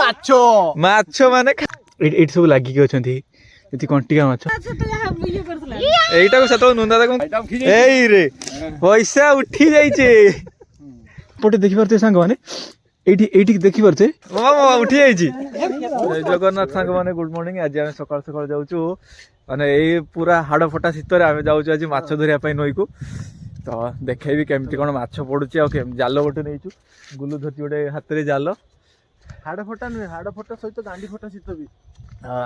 ମାଛ ମାଛ ମାନେ ଏଇଠି ସବୁ ଲାଗିକି ଅଛନ୍ତି ଏଠି କଣ୍ଟିକା ମାଛ ଏଇଟାକୁ ସେତେବେଳେ ନୁନ୍ଦା ତାକୁ ଏଇ ରେ ପଇସା ଉଠି ଯାଇଛେ ପଟେ ଦେଖିପାରୁଥିବେ ସାଙ୍ଗମାନେ ଏଇଠି ଏଇଠି ଦେଖିପାରୁଥିବେ ଉଠି ଯାଇଛି ଜଗନ୍ନାଥ ସାଙ୍ଗମାନେ ଗୁଡ ମର୍ଣ୍ଣିଂ ଆଜି ଆମେ ସକାଳୁ ସକାଳୁ ଯାଉଛୁ ମାନେ ଏଇ ପୁରା ହାଡ଼ ଫଟା ଶୀତରେ ଆମେ ଯାଉଛୁ ଆଜି ମାଛ ଧରିବା ପାଇଁ ନଈକୁ ତ ଦେଖେଇବି କେମିତି କଣ ମାଛ ପଡୁଛି ଆଉ ଜାଲ ଗୋଟେ ନେଇଛୁ ଗୁଲୁ ଧରିଛି ଗୋଟେ ହାତରେ ଜାଲ ହାଡ଼ ଫଟା ନୁହେଁ ହାଡ଼ ଫଟା ସହିତ ଗାଣ୍ଡି ଫଟା ଶୀତ ବି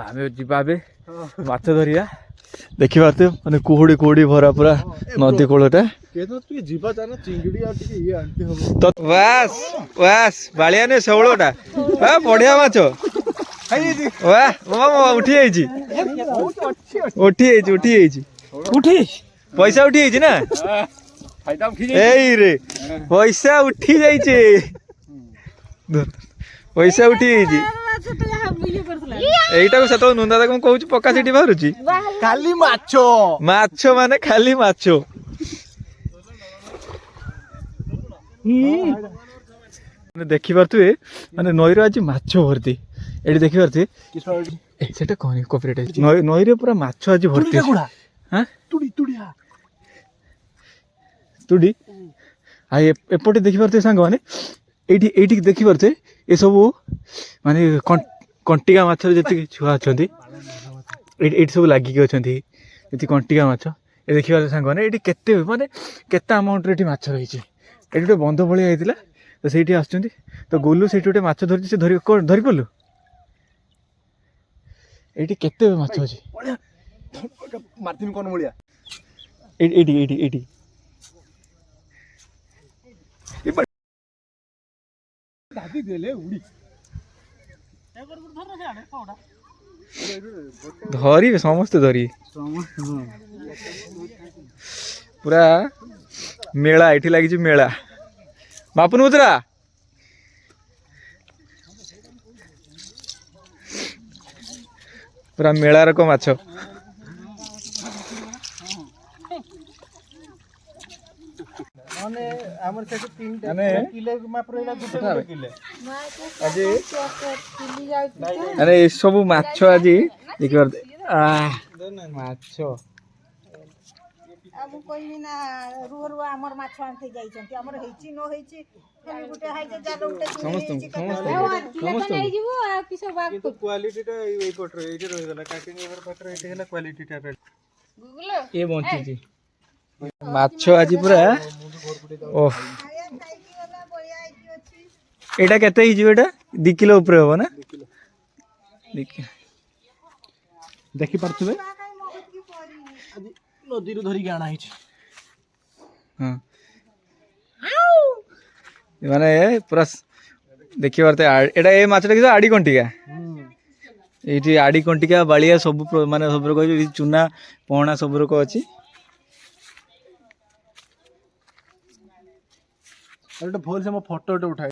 ଆମେ ଯିବା ଏବେ ମାଛ ଧରିବା ଦେଖିପାରୁଥିବେ ମାନେ କୁହୁଡ଼ି କୁହୁଡ଼ି ଭରା ପୁରା ନଦୀ କୂଳଟା ଯିବା ଚିଙ୍ଗୁଡ଼ି ଆଉ ଟିକେ ଇଏ ଆଣିତେ ହବ ବାସ୍ ବାସ୍ ବାଳିଆ ନୁହେଁ ଶେଉଳଟା ବଢିଆ ମାଛ ଉଠି ଯାଇଛି ଉଠି ଯାଇଛି ଉଠି ଯାଇଛି ଉଠି ପଇସା ଉଠି ଯାଇଛି ନା ଏଇ ରେ ପଇସା ଉଠି ଯାଇଛି ପଇସା ଉଠି ଯାଇଛି ଏଇଟାକୁ ସେତେବେଳେ ନୁନ୍ଦା ତାକୁ ମୁଁ କହୁଛି ପକା ସେଠି ବାହାରୁଛି ଖାଲି ମାଛ ମାଛ ମାନେ ଖାଲି ମାଛ ଦେଖିପାରୁଥିବେ ମାନେ ନଈର ଆଜି ମାଛ ଭର୍ତ୍ତି ଏଠି ଦେଖିପାରୁଥିବେ ସେଟା କହନି କପିରାଇଟ ନଈରେ ପୁରା ମାଛ ଆଜି ଭର୍ତ୍ତି ତୁଡ଼ି ଆଉ ଏପଟେ ଦେଖିପାରୁଥିବେ ସାଙ୍ଗମାନେ ଏଇଠି ଏଇଠି ଦେଖିପାରୁଥିବେ ଏସବୁ ମାନେ କଣ୍ଟିକା ମାଛରେ ଯେତିକି ଛୁଆ ଅଛନ୍ତି ଏଇଠି ସବୁ ଲାଗିକି ଅଛନ୍ତି ଏଠି କଣ୍ଟିକା ମାଛ ଏ ଦେଖିପାରୁଥିବେ ସାଙ୍ଗମାନେ ଏଇଠି କେତେ ମାନେ କେତେ ଆମାଉଣ୍ଟରେ ଏଠି ମାଛ ରହିଛି ଏଠି ଗୋଟେ ବନ୍ଧ ଭଳିଆ ହେଇଥିଲା ତ ସେଇଠି ଆସୁଛନ୍ତି ତ ଗୁଲୁ ସେଇଠି ଗୋଟେ ମାଛ ଧରିଛି ସେ ଧରିପାରିଲୁ ଏଇଠି କେତେ ମାଛ ଅଛି ଏଇଠି ଏଇଠି ଏଇଠି ଧରିବେ ସମସ୍ତେ ଧରିବେ ପୁରା ମେଳା ଏଠି ଲାଗିଛି ମେଳା ବାପୁନ ମୁଦ୍ରା ପୁରା ମେଳା ରକ ମାଛ ଏସବୁ ମାଛ ଆଜି ମାଛ ମାଛ ଆଜି ପୁରା ଏଇଟା କେତେ ହେଇଯିବ ଏଇଟା 2 କିଲୋ ଉପରେ ହବ ନା ଦେଖିପାରୁଥିବେ ନଦୀରୁ ଧରିକି ଆଣା ହେଇଛି ମାନେ ପୁରା ଦେଖିପାରୁଥିବେ ଏଇଟା ଏ ମାଛଟା କିନ୍ତୁ ଆଡି କଣ୍ଟିକା ଏଇଠି ଆଡି କଣ୍ଟିକା ବାଳିଆ ସବୁ ମାନେ ସବୁ ରକ ଚୁନା ପହଣା ସବୁ ରକ ଅଛି ଗୋଟେ ଭଲ ସେ ମୋ ଫଟୋ ଉଠାଏ।